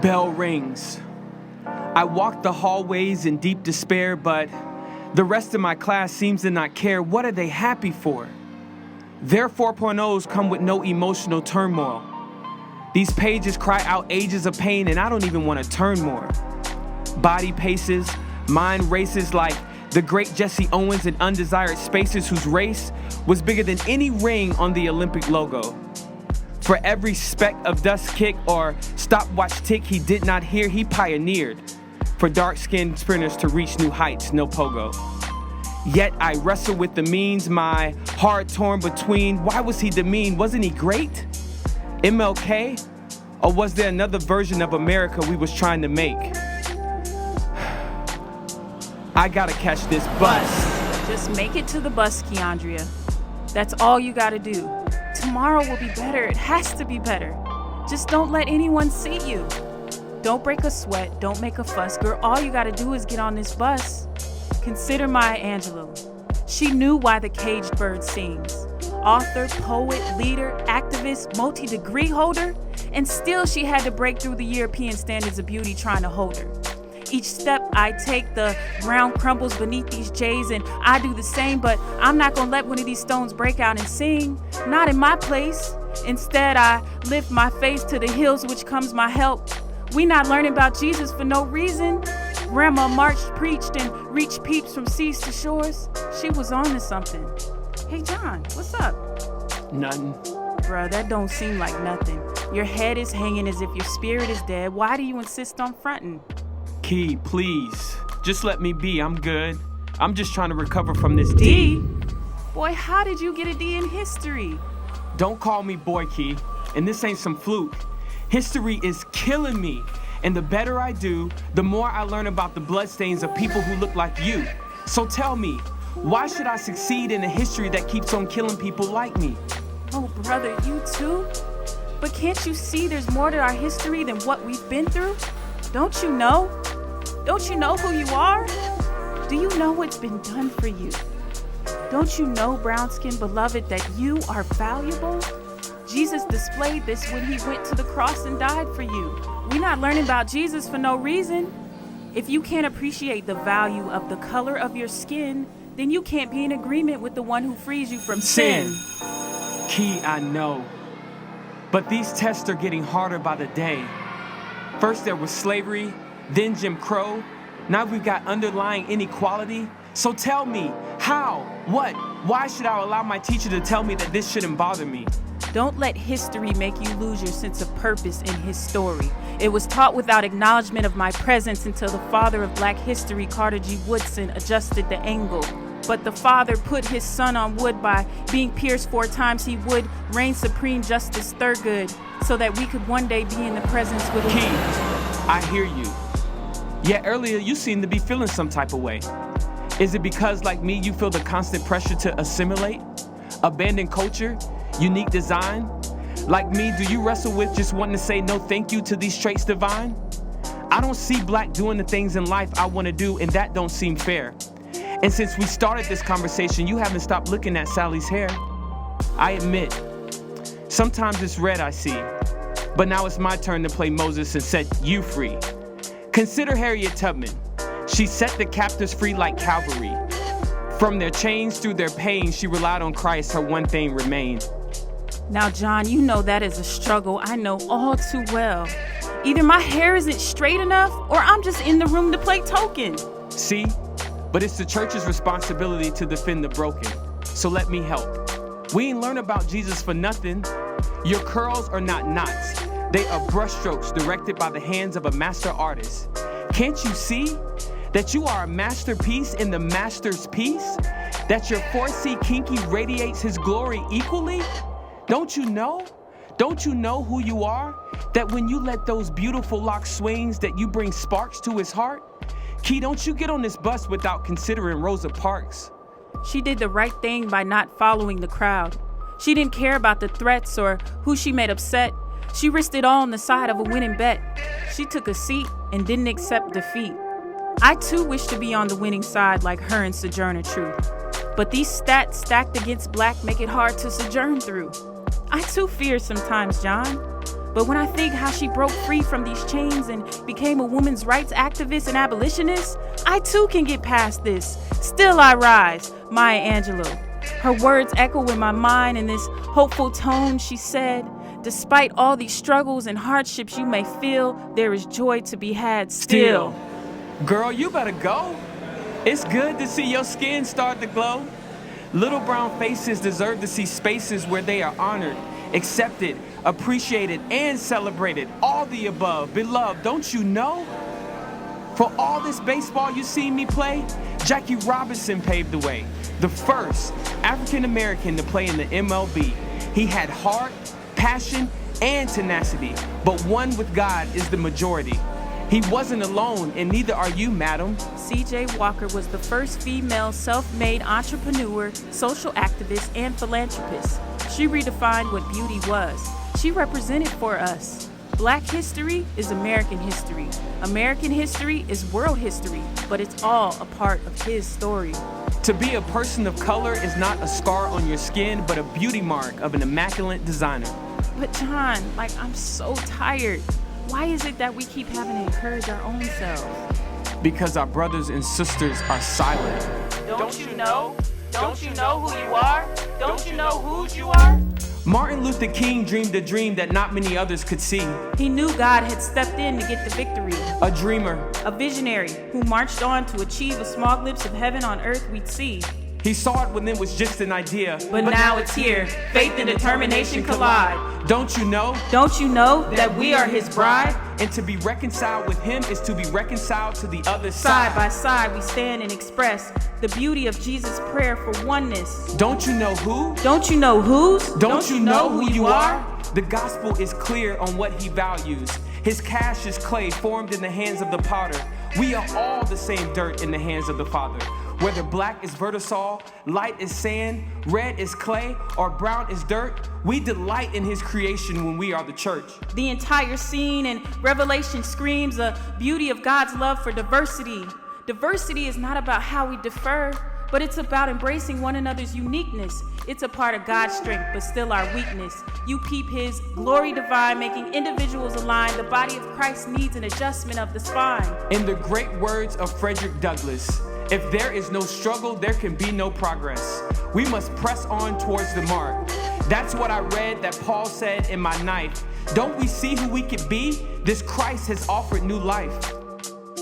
Bell rings. I walk the hallways in deep despair, but the rest of my class seems to not care. What are they happy for? Their 4.0s come with no emotional turmoil. These pages cry out ages of pain, and I don't even want to turn more. Body paces, mind races like the great Jesse Owens in Undesired Spaces, whose race was bigger than any ring on the Olympic logo. For every speck of dust kick or stopwatch tick he did not hear, he pioneered for dark-skinned sprinters to reach new heights, no pogo. Yet I wrestle with the means, my heart torn between. Why was he demeaned? Wasn't he great? MLK? Or was there another version of America we was trying to make? I gotta catch this bus. Just make it to the bus, Keandria. That's all you gotta do. Tomorrow will be better. It has to be better. Just don't let anyone see you. Don't break a sweat. Don't make a fuss. Girl, all you gotta do is get on this bus. Consider Maya Angelou. She knew why the caged bird sings. Author, poet, leader, activist, multi-degree holder, and still she had to break through the European standards of beauty trying to hold her. Each step I take, the ground crumbles beneath these J's, and I do the same, but I'm not gonna let one of these stones break out and sing. Not in my place. Instead, I lift my face to the hills which comes my help. We not learning about Jesus for no reason. Grandma marched, preached, and reached peeps from seas to shores. She was on to something. Hey, John, what's up? Nothing. Bruh, that don't seem like nothing. Your head is hanging as if your spirit is dead. Why do you insist on fronting? Key, please. Just let me be. I'm good. I'm just trying to recover from this D? Boy, how did you get a D in history? Don't call me boy, Key. And this ain't some fluke. History is killing me. And the better I do, the more I learn about the bloodstains of people who look like you. So tell me, why should I succeed in a history that keeps on killing people like me? Oh, brother, you too? But can't you see there's more to our history than what we've been through? Don't you know? Don't you know who you are? Do you know what's been done for you? Don't you know, brown-skinned beloved, that you are valuable? Jesus displayed this when he went to the cross and died for you. We're not learning about Jesus for no reason. If you can't appreciate the value of the color of your skin, then you can't be in agreement with the one who frees you from sin. Key, I know. But these tests are getting harder by the day. First there was slavery, then Jim Crow. Now we've got underlying inequality. So tell me, how, what, why should I allow my teacher to tell me that this shouldn't bother me? Don't let history make you lose your sense of purpose in his story. It was taught without acknowledgement of my presence until the father of Black history, Carter G. Woodson, adjusted the angle. But the father put his son on wood by being pierced 4 times. He would reign supreme justice Thurgood, so that we could one day be in the presence with Key, him. I hear you. Yet earlier you seemed to be feeling some type of way. Is it because, like me, you feel the constant pressure to assimilate? Abandon culture? Unique design? Like me, do you wrestle with just wanting to say no thank you to these traits divine? I don't see Black doing the things in life I want to do, and that don't seem fair. And since we started this conversation, you haven't stopped looking at Sally's hair. I admit, sometimes it's red I see, but now it's my turn to play Moses and set you free. Consider Harriet Tubman. She set the captives free like Calvary. From their chains through their pain, she relied on Christ, her one thing remained. Now, John, you know that is a struggle I know all too well. Either my hair isn't straight enough, or I'm just in the room to play token. See? But it's the church's responsibility to defend the broken. So let me help. We ain't learn about Jesus for nothing. Your curls are not knots. They are brushstrokes directed by the hands of a master artist. Can't you see that you are a masterpiece in the master's piece? That your 4C kinky radiates his glory equally? Don't you know? Don't you know who you are? That when you let those beautiful locks swings, that you bring sparks to his heart? Key, don't you get on this bus without considering Rosa Parks. She did the right thing by not following the crowd. She didn't care about the threats or who she made upset. She risked it all on the side of a winning bet. She took a seat and didn't accept defeat. I too wish to be on the winning side like her and Sojourner Truth. But these stats stacked against Black make it hard to sojourn through. I too fear sometimes, John. But when I think how she broke free from these chains and became a women's rights activist and abolitionist, I too can get past this. Still I rise, Maya Angelou. Her words echo in my mind in this hopeful tone. She said, despite all these struggles and hardships you may feel, there is joy to be had still. Girl, you better go. It's good to see your skin start to glow. Little brown faces deserve to see spaces where they are honored, accepted, appreciated, and celebrated. All the above. Beloved, don't you know? For all this baseball you see me play, Jackie Robinson paved the way. The first African American to play in the MLB. He had heart, passion, and tenacity, but one with God is the majority. He wasn't alone, and neither are you, madam. C.J. Walker was the first female self-made entrepreneur, social activist, and philanthropist. She redefined what beauty was. She represented for us. Black history is American history. American history is world history, but it's all a part of his story. To be a person of color is not a scar on your skin, but a beauty mark of an immaculate designer. But John, I'm so tired. Why is it that we keep having to encourage our own selves? Because our brothers and sisters are silent. Don't you know? Don't you know who you are? Don't you know whose you are? Martin Luther King dreamed a dream that not many others could see. He knew God had stepped in to get the victory. A dreamer. A visionary who marched on to achieve a small glimpse of heaven on earth we'd see. He saw it when it was just an idea. But now it's here. Faith and determination collide. Don't you know? Don't you know that we are his bride? And to be reconciled with him is to be reconciled to the other Side side. by side we stand and express the beauty of Jesus' prayer for oneness. Don't you know who? Don't you know whose? Don't you know who you are? The gospel is clear on what he values. His cash is clay formed in the hands of the potter. We are all the same dirt in the hands of the Father. Whether black is vertisol, light is sand, red is clay, or brown is dirt, we delight in his creation when we are the church. The entire scene in Revelation screams the beauty of God's love for diversity. Diversity is not about how we differ, but it's about embracing one another's uniqueness. It's a part of God's strength, but still our weakness. You peep his glory divine, making individuals align. The body of Christ needs an adjustment of the spine. In the great words of Frederick Douglass, if there is no struggle, there can be no progress. We must press on towards the mark. That's what I read that Paul said in my night. Don't we see who we could be? This Christ has offered new life.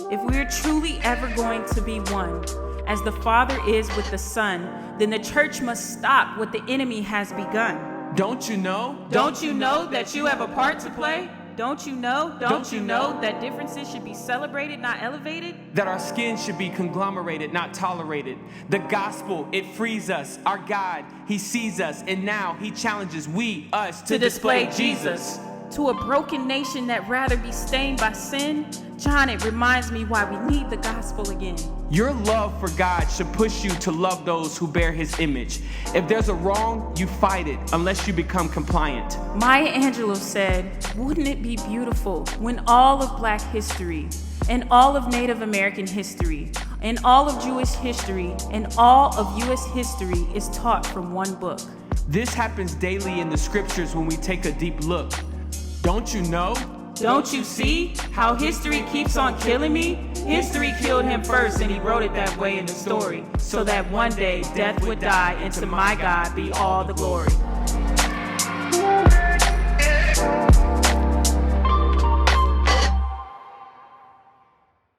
If we're truly ever going to be one, as the Father is with the Son, then the church must stop what the enemy has begun. Don't you know? Don't you know that you have a part to play? Don't you know? Don't you know that differences should be celebrated, not elevated? That our skin should be conglomerated, not tolerated. The gospel, it frees us. Our God, he sees us, and now he challenges us to display Jesus. To a broken nation that rather be stained by sin, John, it reminds me why we need the gospel again. Your love for God should push you to love those who bear his image. If there's a wrong, you fight it unless you become compliant. Maya Angelou said, wouldn't it be beautiful when all of Black history and all of Native American history and all of Jewish history and all of U.S. history is taught from one book? This happens daily in the scriptures when we take a deep look. Don't you know? Don't you see how history keeps on killing me? History killed him first, and he wrote it that way in the story, so that one day death would die, and to my God be all the glory.